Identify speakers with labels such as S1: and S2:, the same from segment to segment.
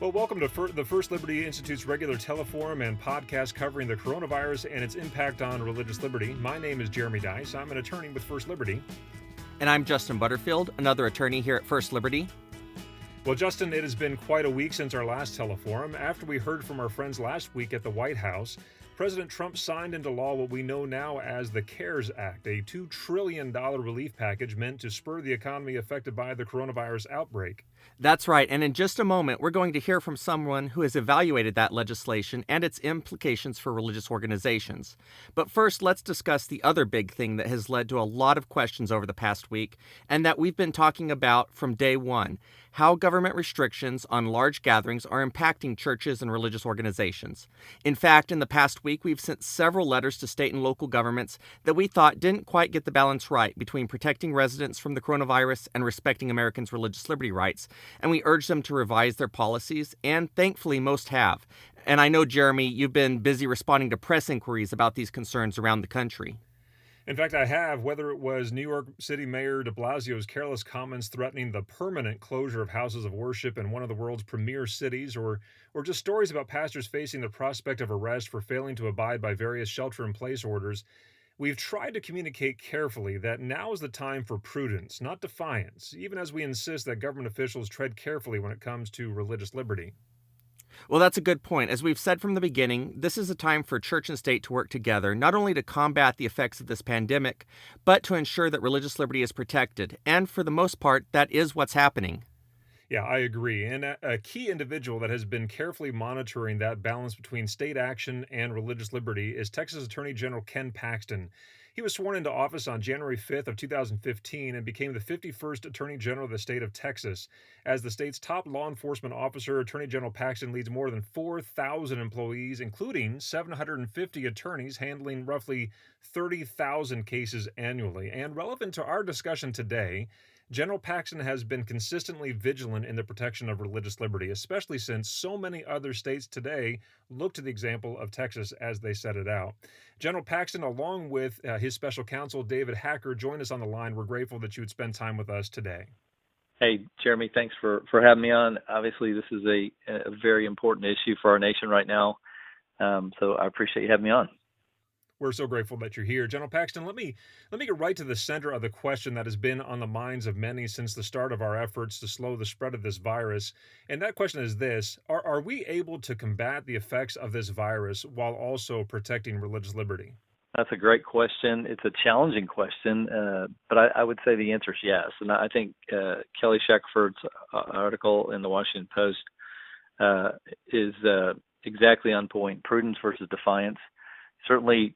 S1: Well, welcome to the First Liberty Institute's regular teleforum and podcast covering the coronavirus and its impact on religious liberty. My name is Jeremy Dice. I'm an attorney with First Liberty.
S2: And I'm Justin Butterfield, another attorney here at First Liberty.
S1: Well, Justin, it has been quite a week since our last teleforum. After we heard from our friends last week at the White House, President Trump signed into law what we know now as the CARES Act, a $2 trillion relief package meant to spur the economy affected by the coronavirus outbreak.
S2: That's right, and in just a moment, we're going to hear from someone who has evaluated that legislation and its implications for religious organizations. But first, let's discuss the other big thing that has led to a lot of questions over the past week, and that we've been talking about from day one: how government restrictions on large gatherings are impacting churches and religious organizations. In fact, in the past week, we've sent several letters to state and local governments that we thought didn't quite get the balance right between protecting residents from the coronavirus and respecting Americans' religious liberty rights, and we urged them to revise their policies, and thankfully most have. And I know, Jeremy, you've been busy responding to press inquiries about these concerns around the country.
S1: In fact, I have, whether it was New York City Mayor de Blasio's careless comments threatening the permanent closure of houses of worship in one of the world's premier cities, or just stories about pastors facing the prospect of arrest for failing to abide by various shelter-in-place orders. We've tried to communicate carefully that now is the time for prudence, not defiance, even as we insist that government officials tread carefully when it comes to religious liberty.
S2: Well, that's a good point. As we've said from the beginning, this is a time for church and state to work together, not only to combat the effects of this pandemic, but to ensure that religious liberty is protected. And for the most part, that is what's happening.
S1: Yeah, I agree. And a key individual that has been carefully monitoring that balance between state action and religious liberty is Texas Attorney General Ken Paxton. He was sworn into office on January 5th of 2015 and became the 51st Attorney General of the state of Texas. As the state's top law enforcement officer, Attorney General Paxton leads more than 4,000 employees, including 750 attorneys handling roughly 30,000 cases annually. And relevant to our discussion today, General Paxton has been consistently vigilant in the protection of religious liberty, especially since so many other states today look to the example of Texas as they set it out. General Paxton, along with his special counsel, David Hacker, joined us on the line. We're grateful that you would spend time with us today.
S3: Hey, Jeremy, thanks for having me on. Obviously, this is a very important issue for our nation right now, so I appreciate you having me on.
S1: We're so grateful that you're here. General Paxton, let me get right to the center of the question that has been on the minds of many since the start of our efforts to slow the spread of this virus. And that question is this: Are we able to combat the effects of this virus while also protecting religious liberty?
S3: That's a great question. It's a challenging question, but I would say the answer is yes. And I think Kelly Shackford's article in the Washington Post is exactly on point. Prudence versus defiance. Certainly,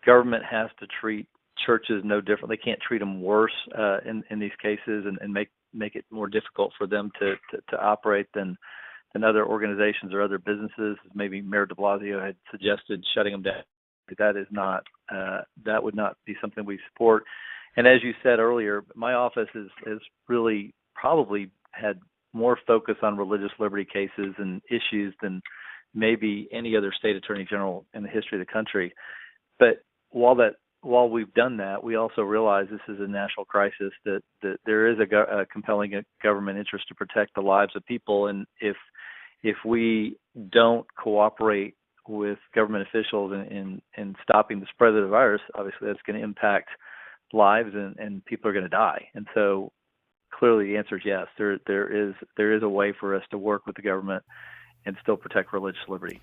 S3: government has to treat churches no different. They can't treat them worse in these cases and make it more difficult for them to operate than other organizations or other businesses. Maybe Mayor de Blasio had suggested shutting them down. That would not be something we support. And as you said earlier, my office has really probably had more focus on religious liberty cases and issues than maybe any other state attorney general in the history of the country. But while we've done that, we also realize this is a national crisis, that there is a compelling government interest to protect the lives of people. And if we don't cooperate with government officials in stopping the spread of the virus, obviously that's going to impact lives and people are going to die. And so clearly the answer is yes. There is a way for us to work with the government and still protect religious liberty.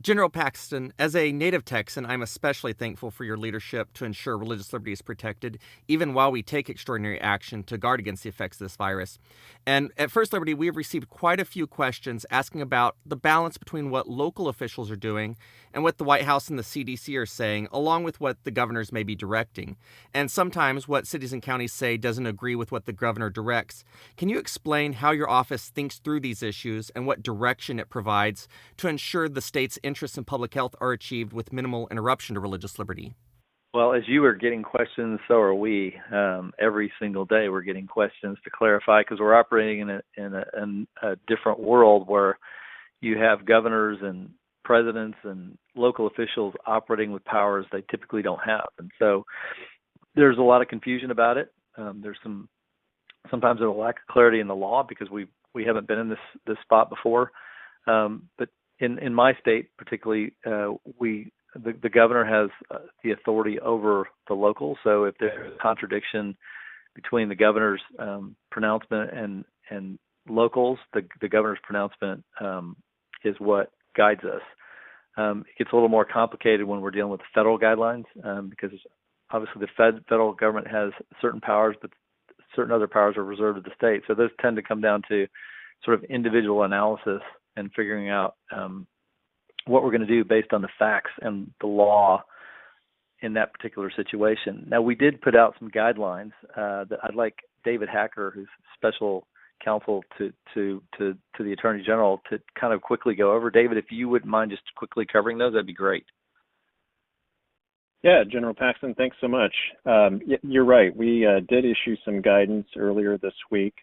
S2: General Paxton, as a native Texan, I'm especially thankful for your leadership to ensure religious liberty is protected, even while we take extraordinary action to guard against the effects of this virus. And at First Liberty, we have received quite a few questions asking about the balance between what local officials are doing and what the White House and the CDC are saying, along with what the governors may be directing. And sometimes what cities and counties say doesn't agree with what the governor directs. Can you explain how your office thinks through these issues and what direction it provides to ensure the state's interests in public health are achieved with minimal interruption to religious liberty?
S3: Well, as you are getting questions, so are we. Every single day we're getting questions to clarify, because we're operating in a different world where you have governors and presidents and local officials operating with powers they typically don't have. And so there's a lot of confusion about it. Sometimes there's a lack of clarity in the law because we've we haven't been in this spot before. But in my state, particularly, the governor has the authority over the local. So if there's a contradiction between the governor's pronouncement and locals, the governor's pronouncement is what guides us. It gets a little more complicated when we're dealing with federal guidelines because obviously the federal government has certain powers, but certain other powers are reserved to the state. So those tend to come down to sort of individual analysis and figuring out what we're going to do based on the facts and the law in that particular situation. Now, we did put out some guidelines that I'd like David Hacker, who's special counsel to the Attorney General, to kind of quickly go over. David, if you wouldn't mind just quickly covering those, that'd be great.
S4: Yeah, General Paxton, thanks so much. You're right. We did issue some guidance earlier this week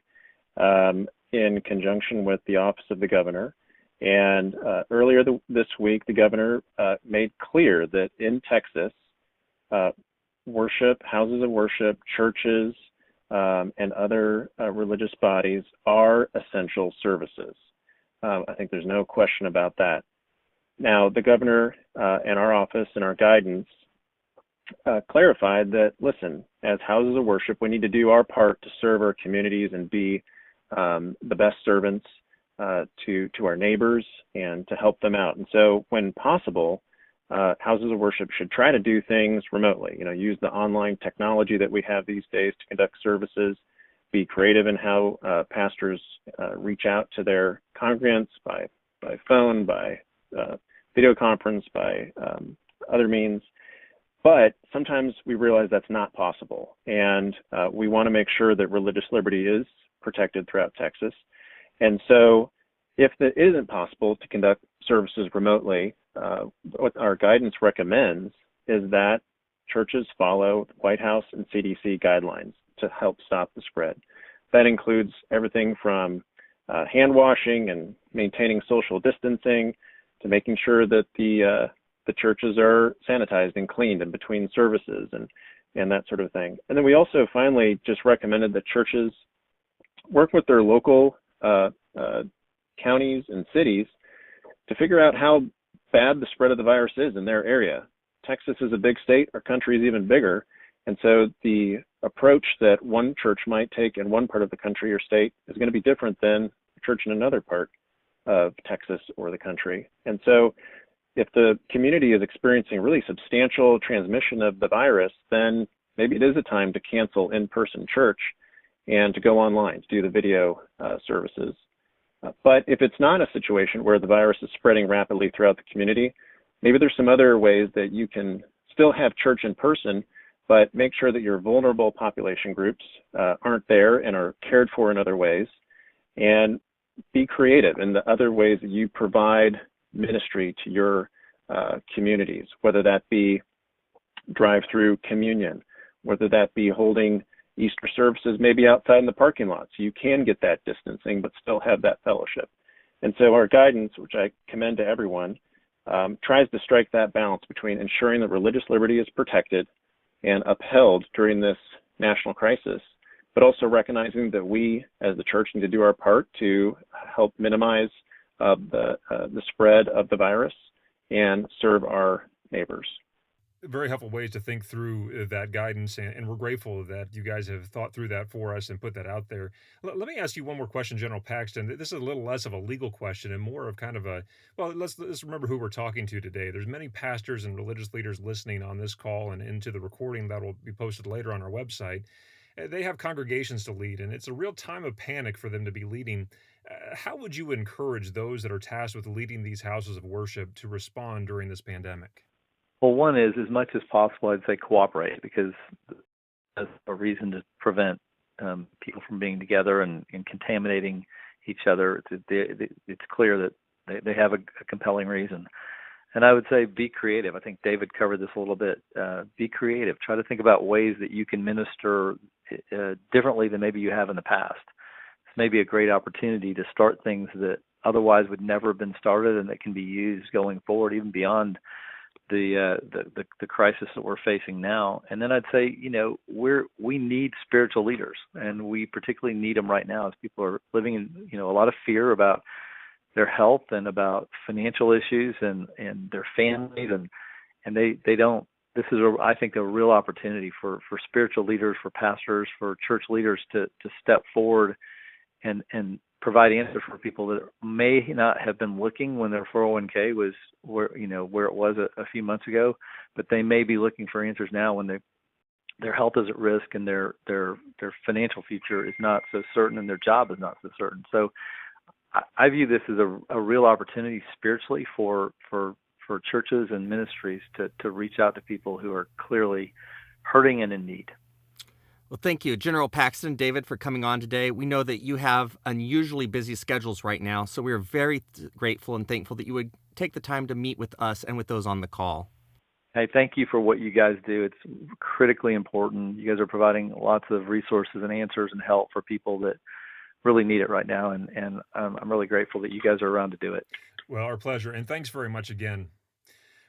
S4: in conjunction with the Office of the Governor. And earlier this week, the governor made clear that in Texas, worship, houses of worship, churches, and other religious bodies are essential services. I think there's no question about that. Now, the governor and our office and our guidance clarified that, listen, as houses of worship, we need to do our part to serve our communities and be the best servants to our neighbors and to help them out. And so when possible, houses of worship should try to do things remotely, use the online technology that we have these days to conduct services, be creative in how pastors reach out to their congregants by phone, by video conference, by other means. But sometimes we realize that's not possible. And we want to make sure that religious liberty is protected throughout Texas. And so if it isn't possible to conduct services remotely, what our guidance recommends is that churches follow White House and CDC guidelines to help stop the spread. That includes everything from hand washing and maintaining social distancing to making sure that the churches are sanitized and cleaned in between services and that sort of thing. And then we also finally just recommended that churches work with their local counties and cities to figure out how bad the spread of the virus is in their area. Texas is a big state, our country is even bigger, and so the approach that one church might take in one part of the country or state is going to be different than a church in another part of Texas or the country. And so if the community is experiencing really substantial transmission of the virus, then maybe it is a time to cancel in-person church and to go online to do the video services. But if it's not a situation where the virus is spreading rapidly throughout the community, maybe there's some other ways that you can still have church in person, but make sure that your vulnerable population groups aren't there and are cared for in other ways, and be creative in the other ways that you provide ministry to your communities, whether that be drive-through communion, whether that be holding Easter services maybe outside in the parking lot so you can get that distancing but still have that fellowship. And so our guidance, which I commend to everyone, tries to strike that balance between ensuring that religious liberty is protected and upheld during this national crisis, but also recognizing that we as the church need to do our part to help minimize the spread of the virus and serve our neighbors.
S1: Very helpful ways to think through that guidance, and we're grateful that you guys have thought through that for us and put that out there. Let me ask you one more question, General Paxton. This is a little less of a legal question and more of kind of a, well, let's remember who we're talking to today. There's many pastors and religious leaders listening on this call and into the recording that will be posted later on our website. They have congregations to lead, and it's a real time of panic for them to be leading. How would you encourage those that are tasked with leading these houses of worship to respond during this pandemic?
S3: Well, one is, as much as possible, I'd say cooperate, because there's a reason to prevent people from being together and contaminating each other. It's clear that they have a compelling reason. And I would say be creative. I think David covered this a little bit. Be creative. Try to think about ways that you can minister differently than maybe you have in the past. It's maybe a great opportunity to start things that otherwise would never have been started and that can be used going forward, even beyond the crisis that we're facing now. And then I'd say, we need spiritual leaders, and we particularly need them right now as people are living in, a lot of fear about their health and about financial issues and their families, and they don't. This is, I think, a real opportunity for spiritual leaders, for pastors, for church leaders to step forward and provide answers for people that may not have been looking when their 401k was where it was a few months ago, but they may be looking for answers now when their health is at risk and their financial future is not so certain and their job is not so certain. So I view this as a real opportunity spiritually for churches and ministries to reach out to people who are clearly hurting and in need.
S2: Well, thank you, General Paxton, David, for coming on today. We know that you have unusually busy schedules right now, so we are very grateful and thankful that you would take the time to meet with us and with those on the call.
S3: Hey, thank you for what you guys do. It's critically important. You guys are providing lots of resources and answers and help for people that really need it right now, and I'm really grateful that you guys are around to do it.
S1: Well, our pleasure, and thanks very much again.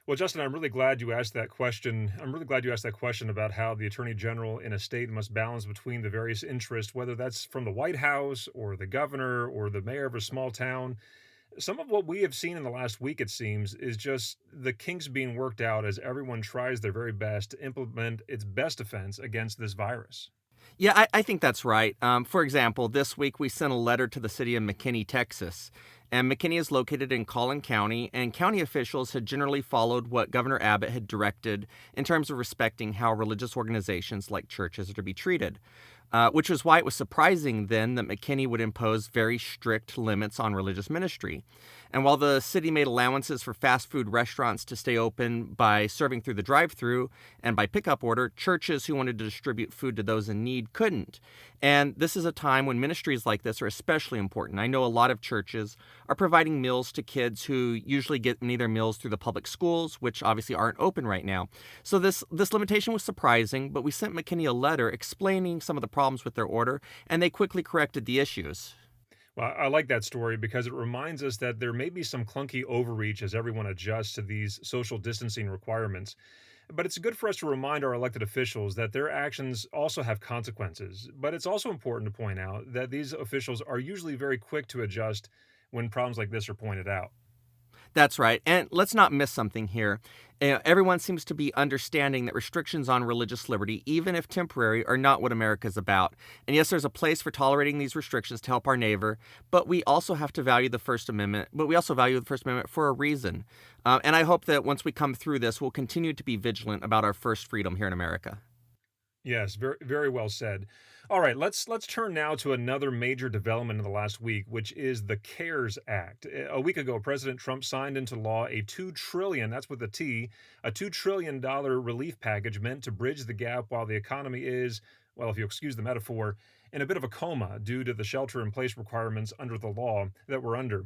S1: Well, Justin, I'm really glad you asked that question. About how the Attorney General in a state must balance between the various interests, whether that's from the White House or the governor or the mayor of a small town. Some of what we have seen in the last week, it seems, is just the kinks being worked out as everyone tries their very best to implement its best defense against this virus.
S2: Yeah, I think that's right. For example, this week we sent a letter to the city of McKinney, Texas. And McKinney is located in Collin County, and county officials had generally followed what Governor Abbott had directed in terms of respecting how religious organizations like churches are to be treated. Which was why it was surprising then that McKinney would impose very strict limits on religious ministry. And while the city made allowances for fast food restaurants to stay open by serving through the drive-thru and by pickup order, churches who wanted to distribute food to those in need couldn't. And this is a time when ministries like this are especially important. I know a lot of churches are providing meals to kids who usually get neither meals through the public schools, which obviously aren't open right now. So this limitation was surprising, but we sent McKinney a letter explaining some of the problems with their order, and they quickly corrected the issues.
S1: Well, I like that story because it reminds us that there may be some clunky overreach as everyone adjusts to these social distancing requirements. But it's good for us to remind our elected officials that their actions also have consequences. But it's also important to point out that these officials are usually very quick to adjust when problems like this are pointed out.
S2: That's right. And let's not miss something here. Everyone seems to be understanding that restrictions on religious liberty, even if temporary, are not what America's about. And yes, there's a place for tolerating these restrictions to help our neighbor, but we also have to value the First Amendment. But we also value the First Amendment for a reason. And I hope that once we come through this, we'll continue to be vigilant about our first freedom here in America.
S1: Yes, very, very well said. All right, let's turn now to another major development in the last week, which is the CARES Act. A week ago, President Trump signed into law a $2 trillion, that's with a T, a $2 trillion relief package meant to bridge the gap while the economy is, well, if you excuse the metaphor, in a bit of a coma due to the shelter-in-place requirements under the law that we're under.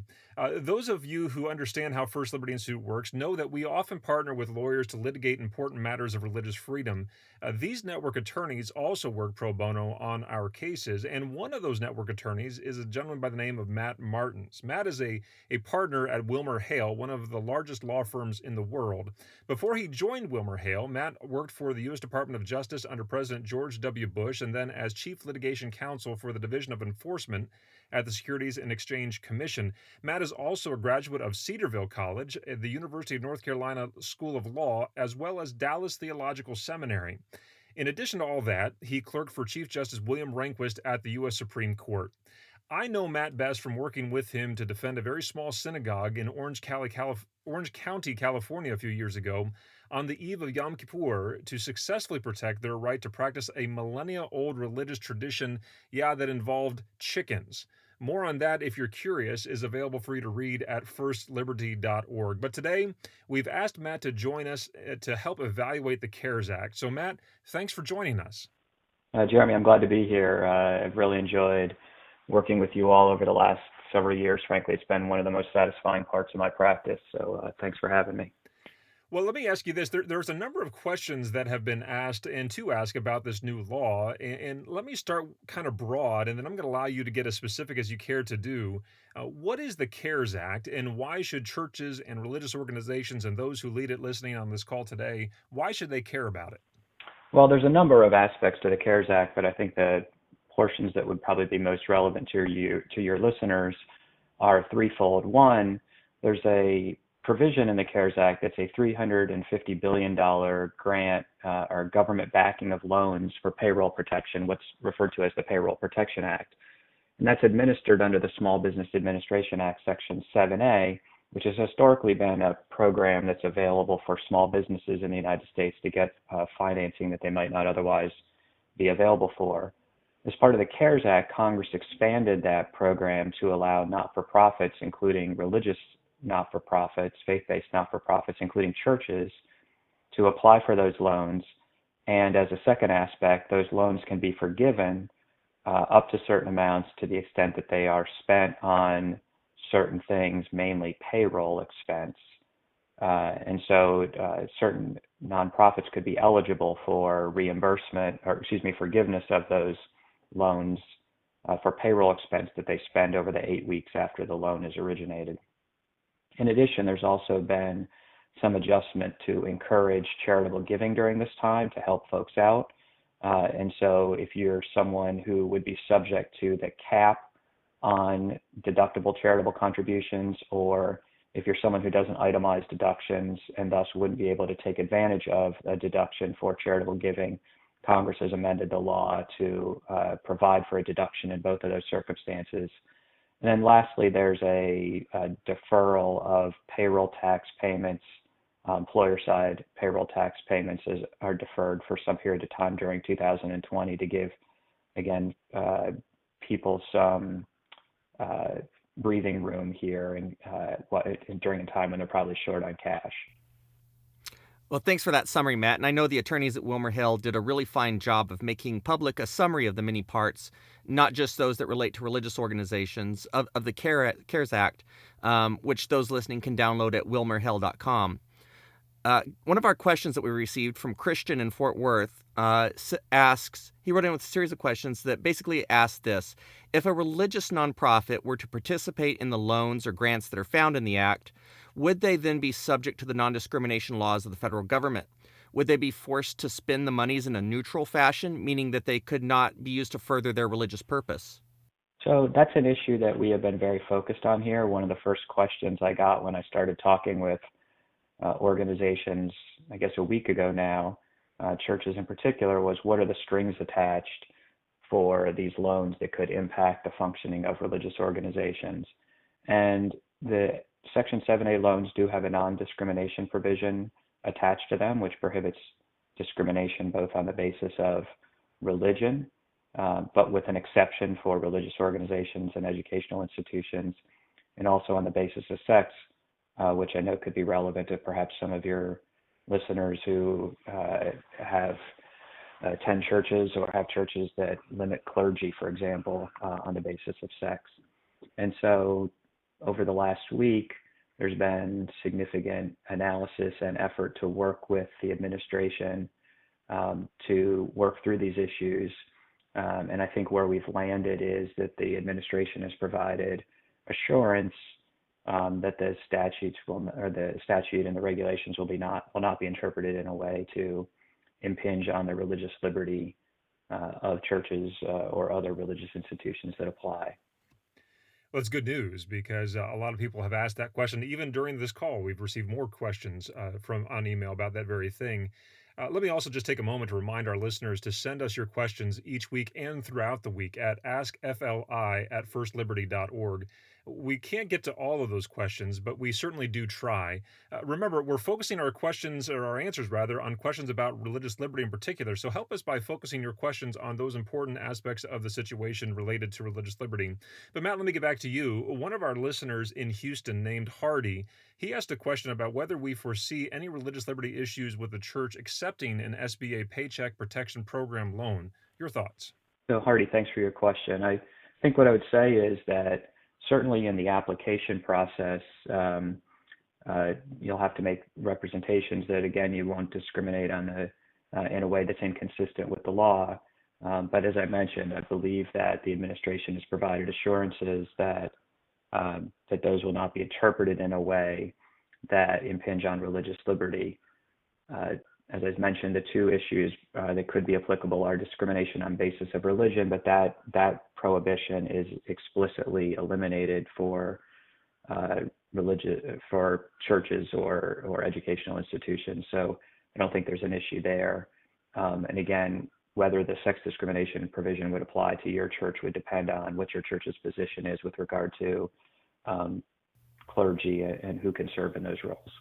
S1: Those of you who understand how First Liberty Institute works know that we often partner with lawyers to litigate important matters of religious freedom. These network attorneys also work pro bono on our cases, and one of those network attorneys is a gentleman by the name of Matt Martins. Matt is a partner at WilmerHale, one of the largest law firms in the world. Before he joined WilmerHale, Matt worked for the U.S. Department of Justice under President George W. Bush, and then as Chief Litigation Counsel for the Division of Enforcement at the Securities and Exchange Commission. Matt is also a graduate of Cedarville College, the University of North Carolina School of Law, as well as Dallas Theological Seminary. In addition to all that, he clerked for Chief Justice William Rehnquist at the U.S. Supreme Court. I know Matt best from working with him to defend a very small synagogue in Orange County, California a few years ago on the eve of Yom Kippur to successfully protect their right to practice a millennia-old religious tradition, that involved chickens. More on that, if you're curious, is available for you to read at firstliberty.org. But today, we've asked Matt to join us to help evaluate the CARES Act. So Matt, thanks for joining us.
S5: Jeremy, I'm glad to be here. I've really enjoyed working with you all over the last several years. Frankly, it's been one of the most satisfying parts of my practice. So thanks for having me.
S1: Well, let me ask you this. There's a number of questions that have been asked and to ask about this new law. And let me start kind of broad, and then I'm going to allow you to get as specific as you care to do. What is the CARES Act, and why should churches and religious organizations and those who lead it listening on this call today, why should they care about it?
S5: Well, there's a number of aspects to the CARES Act, but I think the portions that would probably be most relevant to your listeners are threefold. One, there's a provision in the CARES Act that's a $350 billion grant or government backing of loans for payroll protection, what's referred to as the Payroll Protection Act. And that's administered under the Small Business Administration Act, Section 7A, which has historically been a program that's available for small businesses in the United States to get financing that they might not otherwise be available for. As part of the CARES Act, Congress expanded that program to allow not-for-profits, including religious not-for-profits, faith-based not-for-profits, including churches, to apply for those loans. And as a second aspect, those loans can be forgiven up to certain amounts to the extent that they are spent on certain things, mainly payroll expense. And so certain nonprofits could be eligible for forgiveness of those loans for payroll expense that they spend over the 8 weeks after the loan is originated. In addition, there's also been some adjustment to encourage charitable giving during this time to help folks out. And so if you're someone who would be subject to the cap on deductible charitable contributions, or if you're someone who doesn't itemize deductions and thus wouldn't be able to take advantage of a deduction for charitable giving, Congress has amended the law to provide for a deduction in both of those circumstances. And then lastly, there's a deferral of payroll tax payments. Employer side payroll tax payments are deferred for some period of time during 2020 to give, again, people some breathing room here and during a time when they're probably short on cash.
S2: Well, thanks for that summary, Matt. And I know the attorneys at WilmerHale did a really fine job of making public a summary of the many parts, not just those that relate to religious organizations, of the CARES Act, which those listening can download at wilmerhale.com. One of our questions that we received from Christian in Fort Worth asks, he wrote in with a series of questions that basically asked this: if a religious nonprofit were to participate in the loans or grants that are found in the Act, would they then be subject to the non-discrimination laws of the federal government? Would they be forced to spend the monies in a neutral fashion, meaning that they could not be used to further their religious purpose?
S5: So that's an issue that we have been very focused on here. One of the first questions I got when I started talking with organizations, I guess a week ago now, churches in particular, was what are the strings attached for these loans that could impact the functioning of religious organizations? And the Section 7A loans do have a non-discrimination provision attached to them, which prohibits discrimination both on the basis of religion, but with an exception for religious organizations and educational institutions, and also on the basis of sex, which I know could be relevant to perhaps some of your listeners who have 10 churches or have churches that limit clergy, for example, on the basis of sex. And so over the last week, there's been significant analysis and effort to work with the administration to work through these issues. And I think where we've landed is that the administration has provided assurance that the statute and the regulations will not be interpreted in a way to impinge on the religious liberty of churches or other religious institutions that apply.
S1: Well, it's good news because a lot of people have asked that question. Even during this call, we've received more questions on email about that very thing. Let me also just take a moment to remind our listeners to send us your questions each week and throughout the week at askfli@firstliberty.org. We can't get to all of those questions, but we certainly do try. Remember, we're focusing our questions, or our answers rather, on questions about religious liberty in particular. So help us by focusing your questions on those important aspects of the situation related to religious liberty. But Matt, let me get back to you. One of our listeners in Houston named Hardy, he asked a question about whether we foresee any religious liberty issues with the church accepting an SBA Paycheck Protection Program loan. Your thoughts?
S5: So Hardy, thanks for your question. I think what I would say is that certainly in the application process, you'll have to make representations that, again, you won't discriminate in a way that's inconsistent with the law. But as I mentioned, I believe that the administration has provided assurances that those will not be interpreted in a way that impinge on religious liberty. As I mentioned, the two issues that could be applicable are discrimination on basis of religion, but that prohibition is explicitly eliminated for churches or educational institutions. So I don't think there's an issue there. And again, whether the sex discrimination provision would apply to your church would depend on what your church's position is with regard to clergy and who can serve in those roles.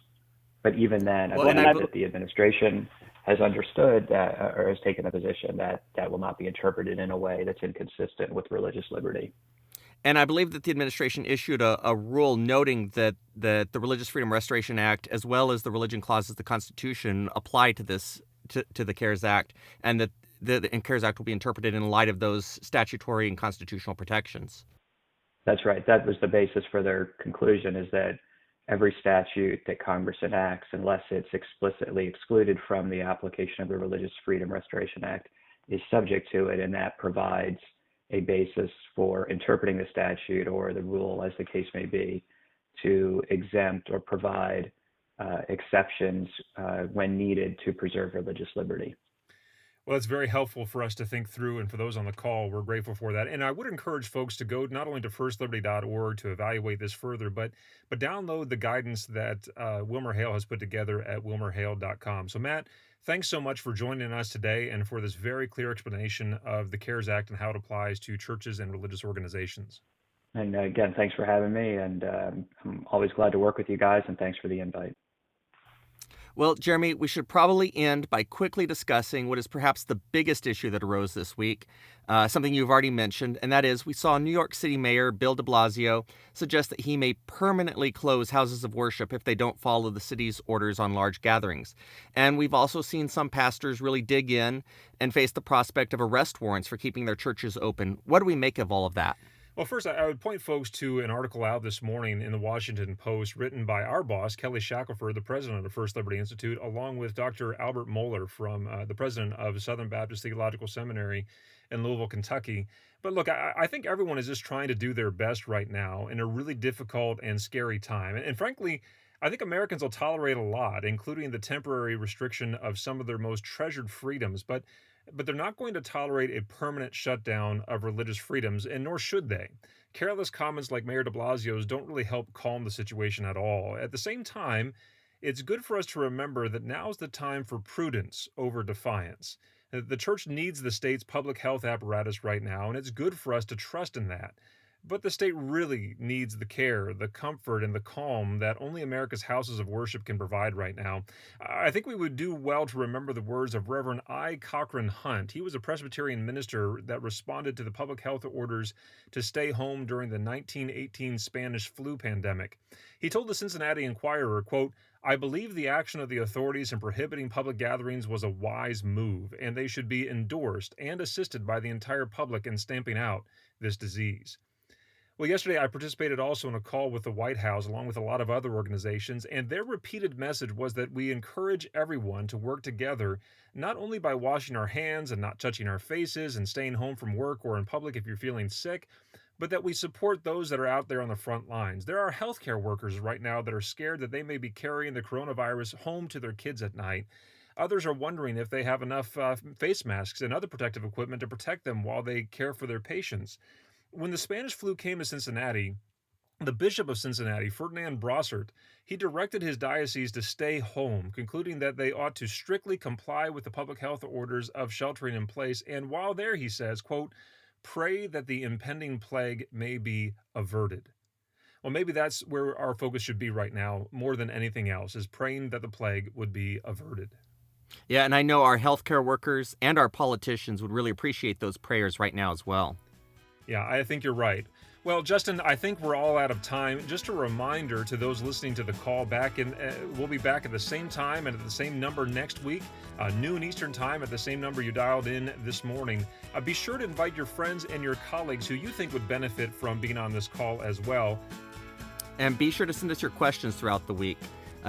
S5: But even then, I believe that the administration has understood that, or has taken a position that will not be interpreted in a way that's inconsistent with religious liberty.
S2: And I believe that the administration issued a rule noting that the Religious Freedom Restoration Act, as well as the religion clauses of the Constitution, apply to this to the CARES Act, and that the CARES Act will be interpreted in light of those statutory and constitutional protections.
S5: That's right. That was the basis for their conclusion, is that every statute that Congress enacts, unless it's explicitly excluded from the application of the Religious Freedom Restoration Act, is subject to it, and that provides a basis for interpreting the statute or the rule, as the case may be, to exempt or provide exceptions when needed to preserve religious liberty.
S1: Well, it's very helpful for us to think through, and for those on the call, we're grateful for that. And I would encourage folks to go not only to firstliberty.org to evaluate this further, but download the guidance that WilmerHale has put together at WilmerHale.com. So, Matt, thanks so much for joining us today and for this very clear explanation of the CARES Act and how it applies to churches and religious organizations.
S5: And again, thanks for having me, and I'm always glad to work with you guys, and thanks for the invite.
S2: Well, Jeremy, we should probably end by quickly discussing what is perhaps the biggest issue that arose this week, something you've already mentioned, and that is we saw New York City Mayor Bill de Blasio suggest that he may permanently close houses of worship if they don't follow the city's orders on large gatherings. And we've also seen some pastors really dig in and face the prospect of arrest warrants for keeping their churches open. What do we make of all of that?
S1: Well, first, I would point folks to an article out this morning in the Washington Post written by our boss, Kelly Shackelford, the president of First Liberty Institute, along with Dr. Albert Mohler, from the president of Southern Baptist Theological Seminary in Louisville, Kentucky. But look, I think everyone is just trying to do their best right now in a really difficult and scary time. And frankly, I think Americans will tolerate a lot, including the temporary restriction of some of their most treasured freedoms. But they're not going to tolerate a permanent shutdown of religious freedoms, and nor should they. Careless comments like Mayor de Blasio's don't really help calm the situation at all. At the same time, it's good for us to remember that now's the time for prudence over defiance. The church needs the state's public health apparatus right now, and it's good for us to trust in that. But the state really needs the care, the comfort, and the calm that only America's houses of worship can provide right now. I think we would do well to remember the words of Reverend I. Cochran Hunt. He was a Presbyterian minister that responded to the public health orders to stay home during the 1918 Spanish flu pandemic. He told the Cincinnati Enquirer, quote, "I believe the action of the authorities in prohibiting public gatherings was a wise move, and they should be endorsed and assisted by the entire public in stamping out this disease." Well, yesterday I participated also in a call with the White House along with a lot of other organizations, and their repeated message was that we encourage everyone to work together, not only by washing our hands and not touching our faces and staying home from work or in public if you're feeling sick, but that we support those that are out there on the front lines. There are healthcare workers right now that are scared that they may be carrying the coronavirus home to their kids at night. Others are wondering if they have enough face masks and other protective equipment to protect them while they care for their patients. When the Spanish flu came to Cincinnati, the Bishop of Cincinnati, Ferdinand Brossart, he directed his diocese to stay home, concluding that they ought to strictly comply with the public health orders of sheltering in place. And while there, he says, quote, "Pray that the impending plague may be averted." Well, maybe that's where our focus should be right now, more than anything else, is praying that the plague would be averted.
S2: Yeah, and I know our healthcare workers and our politicians would really appreciate those prayers right now as well.
S1: Yeah, I think you're right. Well, Justin, I think we're all out of time. Just a reminder to those listening to the call, we'll be back at the same time and at the same number next week, noon Eastern time at the same number you dialed in this morning. Be sure to invite your friends and your colleagues who you think would benefit from being on this call as well.
S2: And be sure to send us your questions throughout the week.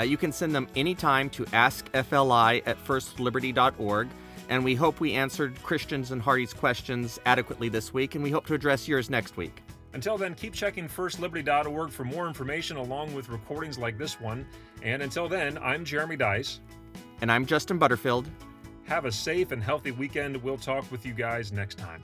S2: You can send them anytime to askfli@firstliberty.org, and we hope we answered Christian's and Hardy's questions adequately this week, and we hope to address yours next week.
S1: Until then, keep checking firstliberty.org for more information along with recordings like this one. And until then, I'm Jeremy Dice.
S2: And I'm Justin Butterfield.
S1: Have a safe and healthy weekend. We'll talk with you guys next time.